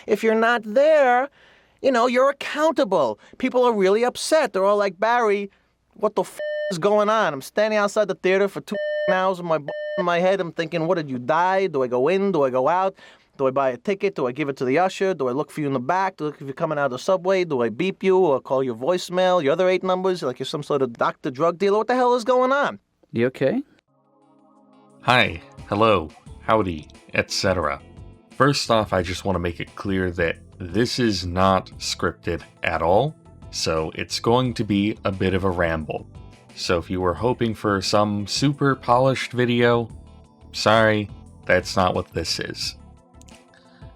if you're not there, you're accountable. People are really upset. They're all like, Barry, what the is going on? I'm standing outside the theater for 2 hours with my in my head. I'm thinking, what, did you die? Do I go in? Do I go out? Do I buy a ticket? Do I give it to the usher? Do I look for you in the back? Do I look if you're coming out of the subway? Do I beep you or call your voicemail, your other 8 numbers, like you're some sort of doctor drug dealer? What the hell is going on? You okay? Hi, hello, howdy, etc. First off, I just want to make it clear that this is not scripted at all, so it's going to be a bit of a ramble. So if you were hoping for some super polished video, sorry, that's not what this is.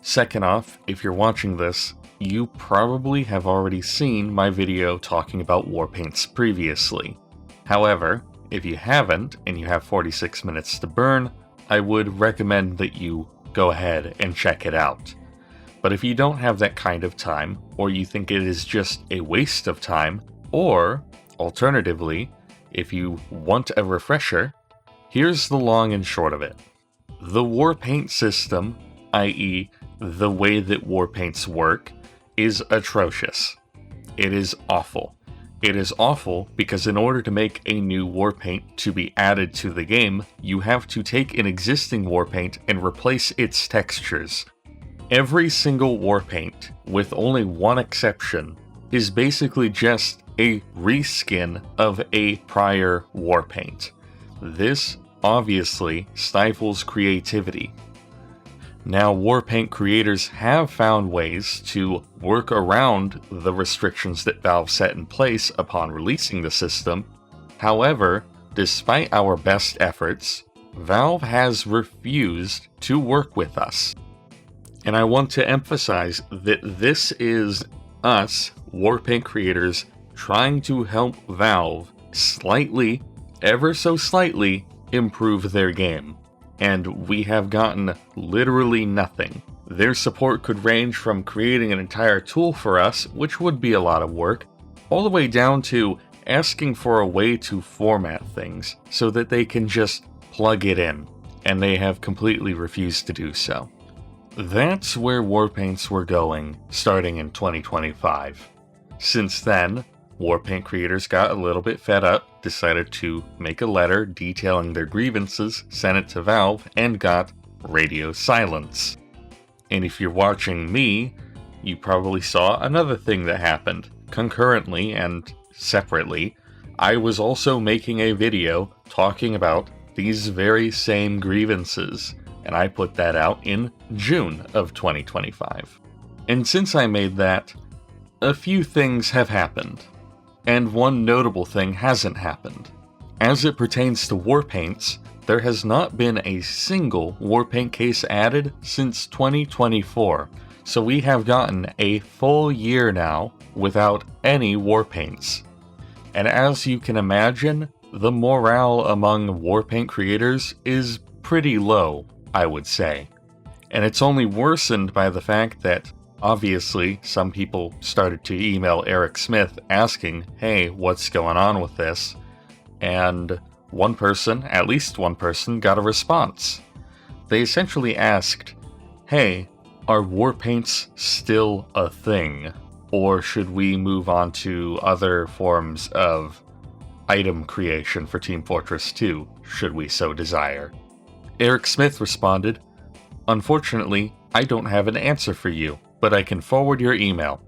Second off, if you're watching this, you probably have already seen my video talking about war paints previously. However, if you haven't, and you have 46 minutes to burn, I would recommend that you go ahead and check it out. But if you don't have that kind of time, or you think it is just a waste of time, or, alternatively, if you want a refresher, here's the long and short of it. The war paint system, i.e., the way that war paints work, is atrocious. It is awful. It is awful because in order to make a new war paint to be added to the game, you have to take an existing war paint and replace its textures. Every single war paint, with only one exception, is basically just a reskin of a prior war paint. This obviously stifles creativity. Now, Warpaint creators have found ways to work around the restrictions that Valve set in place upon releasing the system. However, despite our best efforts, Valve has refused to work with us. And I want to emphasize that this is us, Warpaint creators, trying to help Valve slightly, ever so slightly, improve their game. And we have gotten literally nothing. Their support could range from creating an entire tool for us, which would be a lot of work, all the way down to asking for a way to format things so that they can just plug it in, and they have completely refused to do so. That's where Warpaints were going, starting in 2025. Since then, Warpaint creators got a little bit fed up, decided to make a letter detailing their grievances, sent it to Valve, and got radio silence. And if you're watching me, you probably saw another thing that happened. Concurrently and separately, I was also making a video talking about these very same grievances, and I put that out in June of 2025. And since I made that, a few things have happened. And one notable thing hasn't happened. As it pertains to Warpaints, there has not been a single Warpaint case added since 2024, so we have gotten a full year now without any Warpaints. And as you can imagine, the morale among Warpaint creators is pretty low, I would say. And it's only worsened by the fact that obviously, some people started to email Eric Smith asking, hey, what's going on with this? And one person, at least one person, got a response. They essentially asked, hey, are Warpaints still a thing? Or should we move on to other forms of item creation for Team Fortress 2, should we so desire? Eric Smith responded, unfortunately, I don't have an answer for you, but I can forward your email.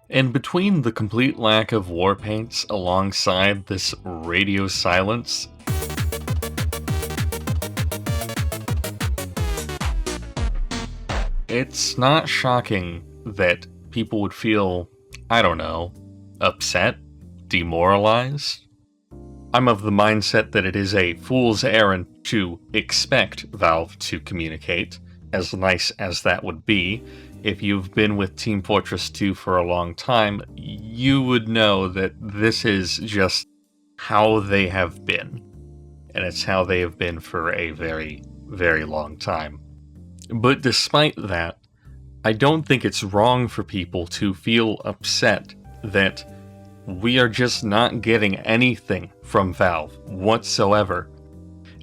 And between the complete lack of Warpaints alongside this radio silence, it's not shocking that people would feel, I don't know, upset, demoralized. I'm of the mindset that it is a fool's errand to expect Valve to communicate, as nice as that would be. If you've been with Team Fortress 2 for a long time, you would know that this is just how they have been. And it's how they have been for a very, very long time. But despite that, I don't think it's wrong for people to feel upset that we are just not getting anything from Valve whatsoever.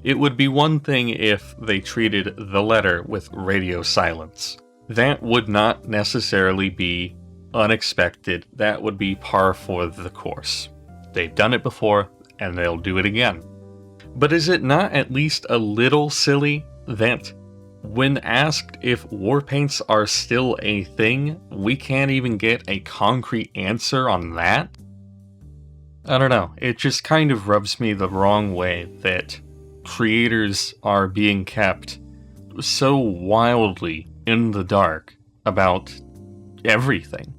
It would be one thing if they treated the letter with radio silence. that would not necessarily be unexpected. That would be par for the course. They've done it before, and they'll do it again. But is it not at least a little silly that when asked if war paints are still a thing, we can't even get a concrete answer on that? I don't know, it just kind of rubs me the wrong way that creators are being kept so wildly in the dark about everything.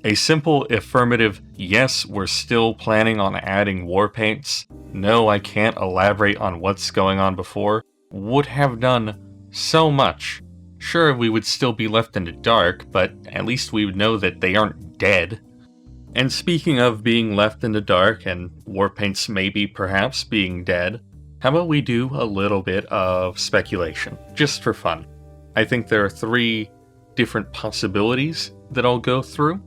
A simple affirmative, yes, we're still planning on adding war paints, no, I can't elaborate on what's going on before, would have done so much. Sure, we would still be left in the dark, but at least we would know that they aren't dead. And speaking of being left in the dark and war paints maybe perhaps being dead, how about we do a little bit of speculation, just for fun. I think there are 3 different possibilities that I'll go through.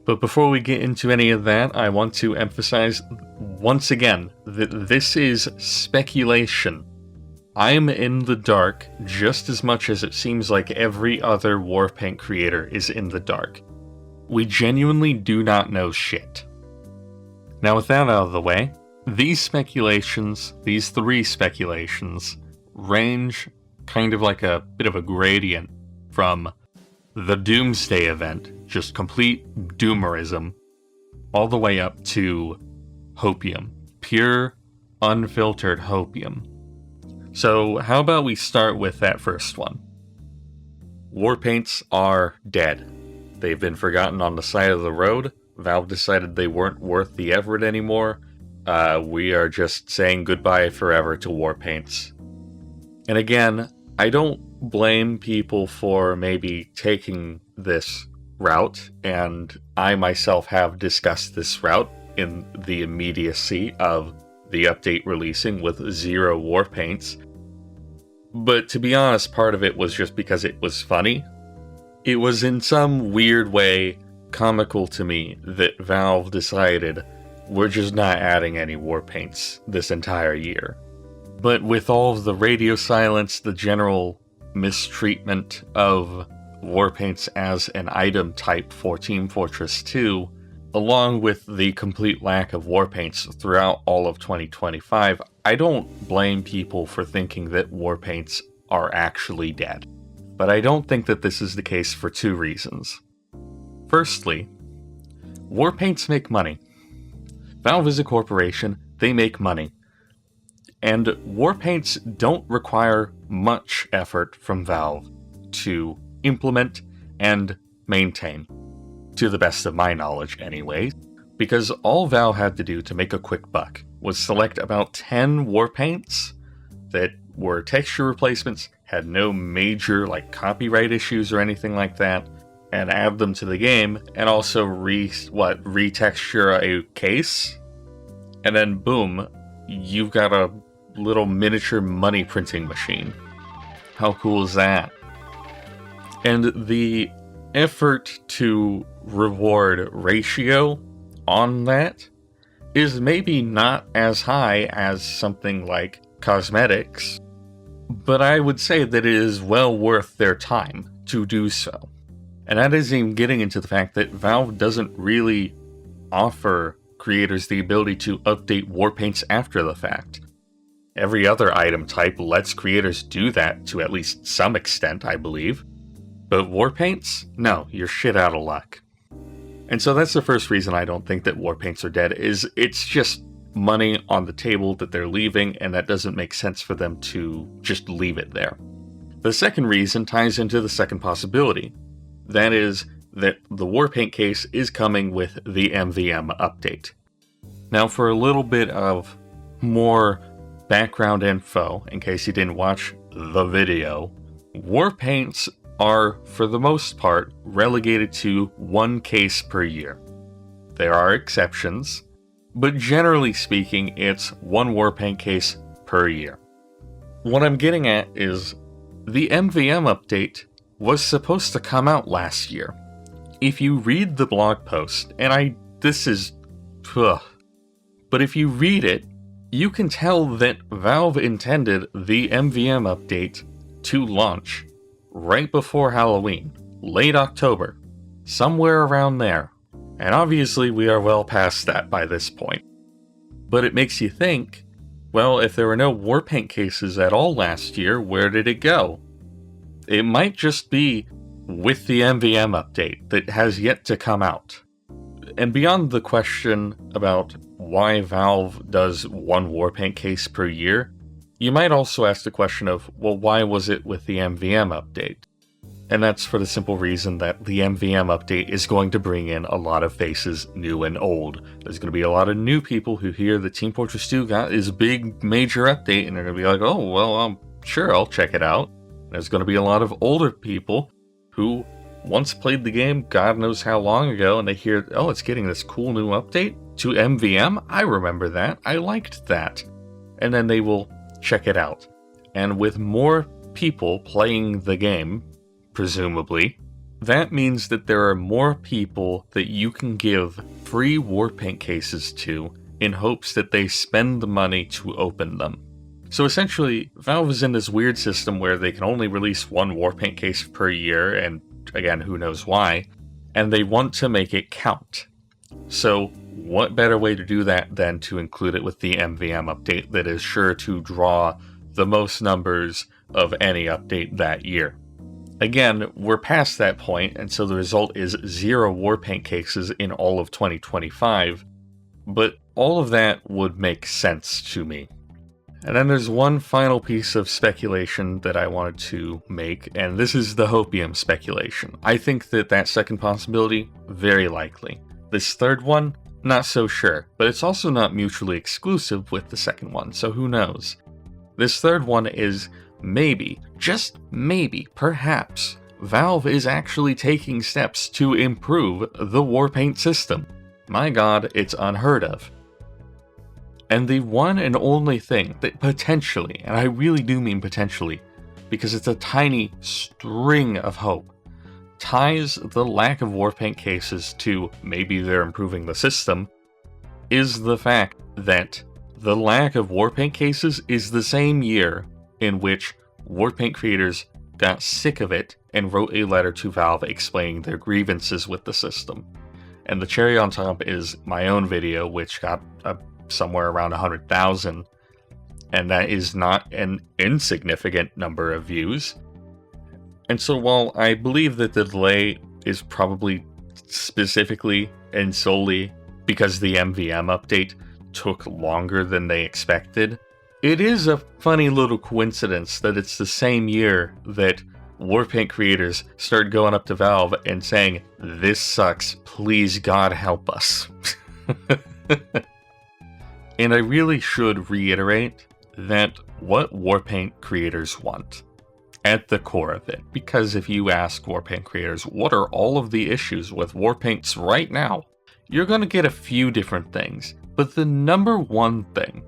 But before we get into any of that, I want to emphasize once again that this is speculation. I'm in the dark just as much as it seems like every other Warpaint creator is in the dark. We genuinely do not know shit. Now with that out of the way, these 3 speculations, range kind of like a bit of a gradient from the Doomsday event, just complete doomerism, all the way up to Hopium, pure, unfiltered Hopium. So how about we start with that first one? Warpaints are dead. They've been forgotten on the side of the road. Valve decided they weren't worth the effort anymore. We are just saying goodbye forever to Warpaints. And again, I don't blame people for maybe taking this route, and I myself have discussed this route in the immediacy of the update releasing with 0 Warpaints. But to be honest, part of it was just because it was funny. It was in some weird way comical to me that Valve decided we're just not adding any Warpaints this entire year. But with all of the radio silence, the general mistreatment of Warpaints as an item type for Team Fortress 2, along with the complete lack of Warpaints throughout all of 2025, I don't blame people for thinking that Warpaints are actually dead. But I don't think that this is the case for 2 reasons. Firstly, Warpaints make money. Valve is a corporation, they make money. And Warpaints don't require much effort from Valve to implement and maintain. To the best of my knowledge, anyway, because all Valve had to do to make a quick buck was select about 10 Warpaints that were texture replacements, had no major copyright issues or anything like that, and add them to the game, and also retexture a case, and then boom, you've got a little miniature money printing machine. How cool is that? And the effort to reward ratio on that is maybe not as high as something like cosmetics, but I would say that it is well worth their time to do so. And that isn't even getting into the fact that Valve doesn't really offer creators the ability to update Warpaints after the fact. Every other item type lets creators do that to at least some extent, I believe. But Warpaints? No, you're shit out of luck. And so that's the first reason I don't think that Warpaints are dead, is it's just money on the table that they're leaving, and that doesn't make sense for them to just leave it there. The second reason ties into the second possibility. That is that the Warpaint case is coming with the MVM update. Now for a little bit of more background info, in case you didn't watch the video, Warpaints are, for the most part, relegated to 1 case per year. There are exceptions, but generally speaking, it's 1 Warpaint case per year. What I'm getting at is, the MVM update was supposed to come out last year. If you read the blog post, and but if you read it, you can tell that Valve intended the MVM update to launch right before Halloween, late October, somewhere around there. And obviously we are well past that by this point. But it makes you think, well, if there were no Warpaint cases at all last year, where did it go? It might just be with the MVM update that has yet to come out. And beyond the question about why Valve does one Warpaint case per year, you might also ask the question of, well, why was it with the MVM update? And that's for the simple reason that the MVM update is going to bring in a lot of faces, new and old. There's going to be a lot of new people who hear that Team Fortress 2 got this big major update, and they're going to be like, oh, well, sure, I'll check it out. There's going to be a lot of older people who once played the game God knows how long ago, and they hear, oh, it's getting this cool new update to MVM? I remember that. I liked that. And then they will check it out. And with more people playing the game, presumably, that means that there are more people that you can give free Warpaint cases to in hopes that they spend the money to open them. So essentially, Valve is in this weird system where they can only release one Warpaint case per year, and again, who knows why, and they want to make it count. So what better way to do that than to include it with the MVM update that is sure to draw the most numbers of any update that year? Again, we're past that point, and so the result is 0 Warpaint cases in all of 2025, but all of that would make sense to me. And then there's one final piece of speculation that I wanted to make, and this is the Hopium speculation. I think that second possibility, very likely. This third one, not so sure, but it's also not mutually exclusive with the second one, so who knows. This third one is maybe, just maybe, perhaps, Valve is actually taking steps to improve the Warpaint system. My god, it's unheard of. And the one and only thing that potentially, and I really do mean potentially, because it's a tiny string of hope, ties the lack of Warpaint cases to maybe they're improving the system, is the fact that the lack of Warpaint cases is the same year in which Warpaint creators got sick of it and wrote a letter to Valve explaining their grievances with the system. And the cherry on top is my own video, which got somewhere around 100,000, and that is not an insignificant number of views. And so while I believe that the delay is probably specifically and solely because the MVM update took longer than they expected, it is a funny little coincidence that it's the same year that Warpaint creators started going up to Valve and saying, "This sucks, please God help us." And I really should reiterate that what Warpaint creators want, at the core of it, because if you ask Warpaint creators, what are all of the issues with Warpaints right now, you're going to get a few different things. But the number one thing,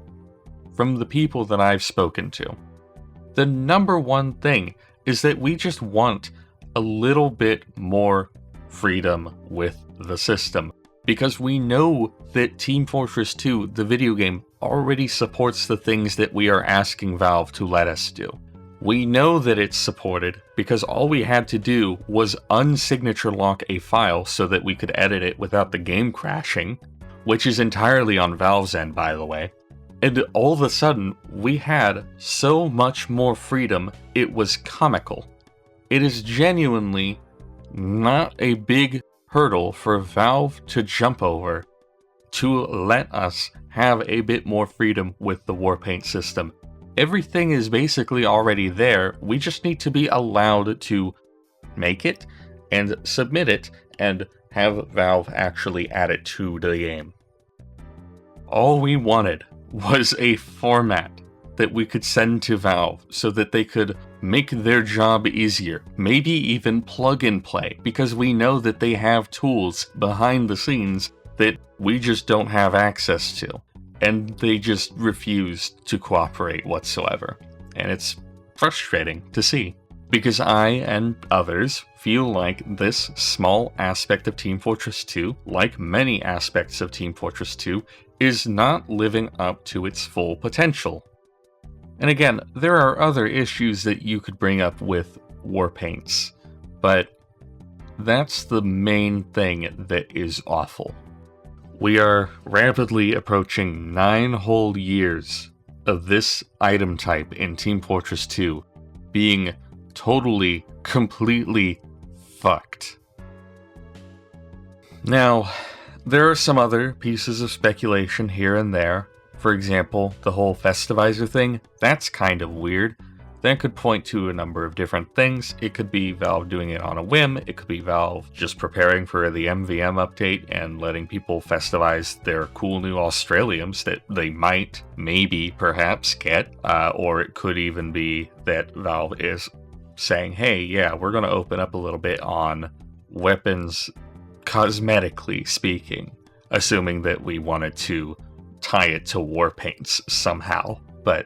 from the people that I've spoken to, the number one thing is that we just want a little bit more freedom with the system. Because we know that Team Fortress 2, the video game, already supports the things that we are asking Valve to let us do. We know that it's supported because all we had to do was unsignature lock a file so that we could edit it without the game crashing, which is entirely on Valve's end, by the way. And all of a sudden, we had so much more freedom, it was comical. It is genuinely not a big hurdle for Valve to jump over to let us have a bit more freedom with the Warpaint system. Everything is basically already there, we just need to be allowed to make it and submit it and have Valve actually add it to the game. All we wanted was a format that we could send to Valve so that they could make their job easier, maybe even plug and play, because we know that they have tools behind the scenes that we just don't have access to, and they just refuse to cooperate whatsoever. And it's frustrating to see, because I and others feel like this small aspect of Team Fortress 2, like many aspects of Team Fortress 2, is not living up to its full potential. And again, there are other issues that you could bring up with war paints, but that's the main thing that is awful. We are rapidly approaching 9 whole years of this item type in Team Fortress 2 being totally, completely fucked. Now, there are some other pieces of speculation here and there. For example, the whole Festivizer thing, that's kind of weird. That could point to a number of different things. It could be Valve doing it on a whim. It could be Valve just preparing for the MVM update and letting people festivize their cool new Australiums that they might, maybe, perhaps get. Or it could even be that Valve is saying, hey, yeah, we're going to open up a little bit on weapons, cosmetically speaking, assuming that we wanted to tie it to war paints somehow. But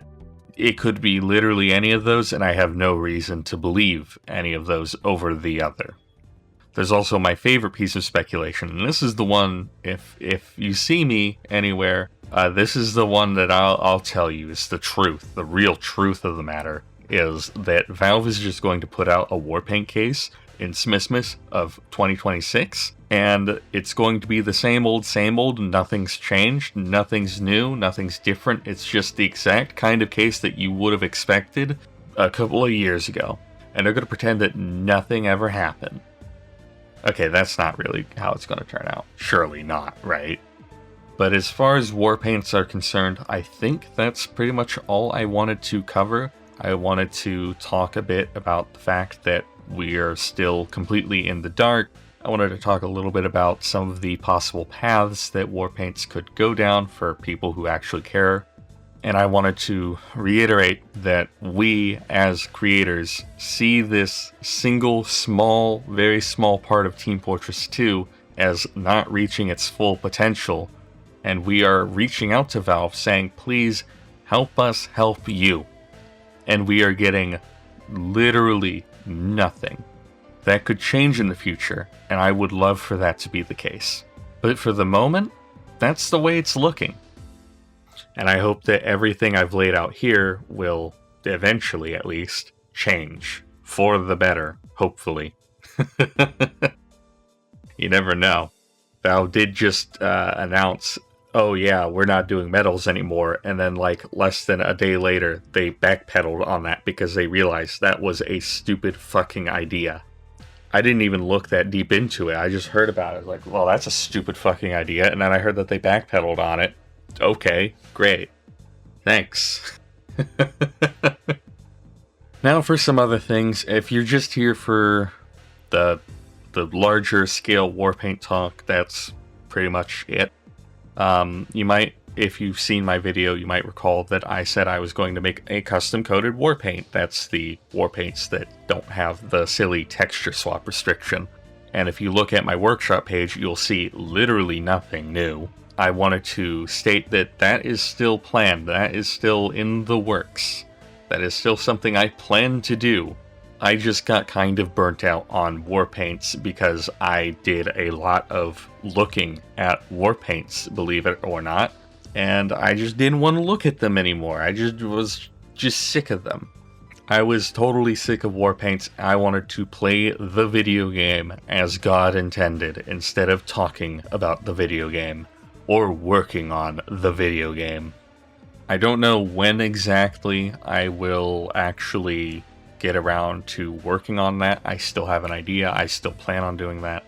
it could be literally any of those, and I have no reason to believe any of those over the other. There's also my favorite piece of speculation, and this is the one, if you see me anywhere, this is the one that I'll tell you is the truth. The real truth of the matter is that Valve is just going to put out a Warpaint case in Smismas of 2026, and it's going to be the same old, nothing's changed, nothing's new, nothing's different. It's just the exact kind of case that you would have expected a couple of years ago, and they're going to pretend that nothing ever happened. Okay, that's not really how it's going to turn out. Surely not, right? But as far as Warpaints are concerned, I think that's pretty much all I wanted to cover. I wanted to talk a bit about the fact that we are still completely in the dark. I wanted to talk a little bit about some of the possible paths that Warpaints could go down for people who actually care. And I wanted to reiterate that we, as creators, see this single, small, very small part of Team Fortress 2 as not reaching its full potential. And we are reaching out to Valve saying, please help us help you. And we are getting literally nothing. That could change in the future, and I would love for that to be the case. But for the moment, that's the way it's looking. And I hope that everything I've laid out here will, eventually at least, change. For the better, hopefully. You never know. Valve did just announce, oh yeah, we're not doing medals anymore, and then like less than a day later, they backpedaled on that because they realized that was a stupid fucking idea. I didn't even look that deep into it. I just heard about it. Like, well, that's a stupid fucking idea. And then I heard that they backpedaled on it. Okay, great. Thanks. Now for some other things. If you're just here for the larger scale Warpaint talk, that's pretty much it. You might, if you've seen my video, you might recall that I said I was going to make a custom-coded Warpaint. That's the Warpaints that don't have the silly texture swap restriction. And if you look at my workshop page, you'll see literally nothing new. I wanted to state that that is still planned. That is still in the works. That is still something I plan to do. I just got kind of burnt out on Warpaints because I did a lot of looking at Warpaints, believe it or not, and I just didn't want to look at them anymore. I just was sick of them. I was totally sick of Warpaints. I wanted to play the video game as God intended instead of talking about the video game or working on the video game. I don't know when exactly I will actually get around to working on that. I still have an idea. I still plan on doing that.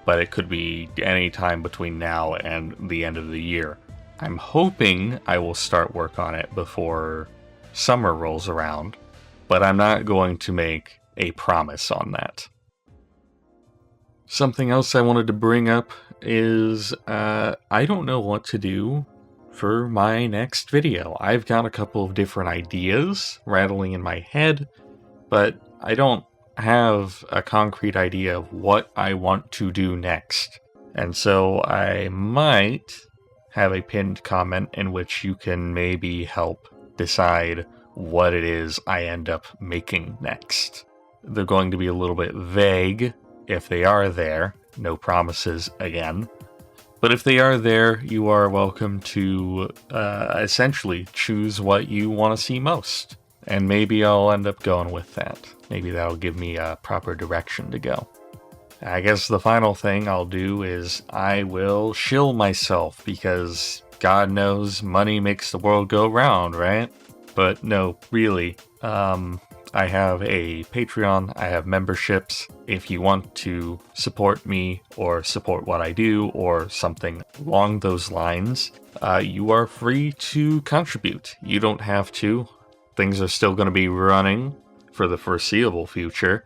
But it could be any time between now and the end of the year. I'm hoping I will start work on it before summer rolls around, but I'm not going to make a promise on that. Something else I wanted to bring up is I don't know what to do for my next video. I've got a couple of different ideas rattling in my head, but I don't have a concrete idea of what I want to do next. And so I might have a pinned comment in which you can maybe help decide what it is I end up making next. They're going to be a little bit vague if they are there. No promises again. But if they are there, you are welcome to essentially choose what you want to see most. And maybe I'll end up going with that. Maybe that'll give me a proper direction to go. I guess the final thing I'll do is I will shill myself, because God knows money makes the world go round, right? But no, really. I have a Patreon, I have memberships. If you want to support me or support what I do or something along those lines, you are free to contribute. You don't have to. Things are still going to be running for the foreseeable future.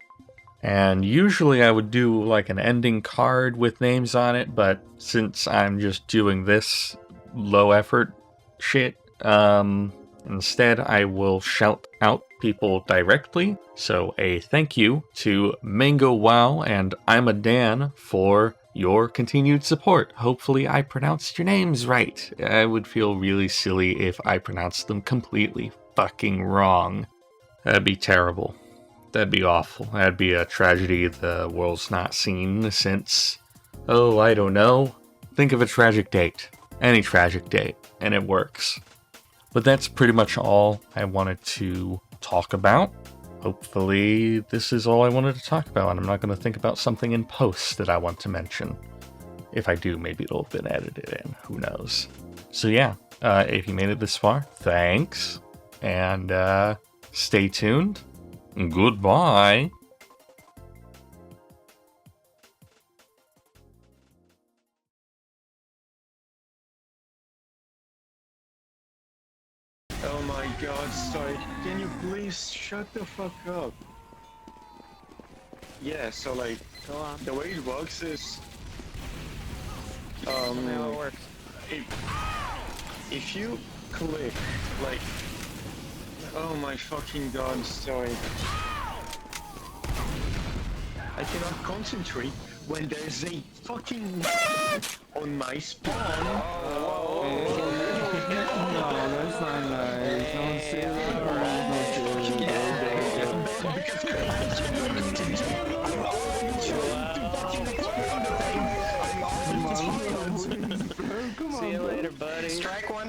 And usually I would do like an ending card with names on it, but since I'm just doing this low effort shit, instead I will shout out people directly. So a thank you to Mango Wow and I'm a Dan for your continued support. Hopefully I pronounced your names right. I would feel really silly if I pronounced them completely fucking wrong. That'd be terrible. That'd be awful. That'd be a tragedy the world's not seen since, oh, I don't know. Think of a tragic date. Any tragic date. And it works. But that's pretty much all I wanted to talk about. Hopefully this is all I wanted to talk about, and I'm not going to think about something in post that I want to mention. If I do, maybe it'll have been edited in. Who knows? So yeah, if you made it this far, thanks. And stay tuned. Goodbye. Oh my god, sorry. Can you please shut the fuck up? Yeah, so like, Go on. the way it works is, Tell me how it works. if you click, like, oh my fucking god, sorry. I cannot concentrate when there's a fucking on my spawn. No, that's not nice. Don't say that. See you later, buddy. Strike one.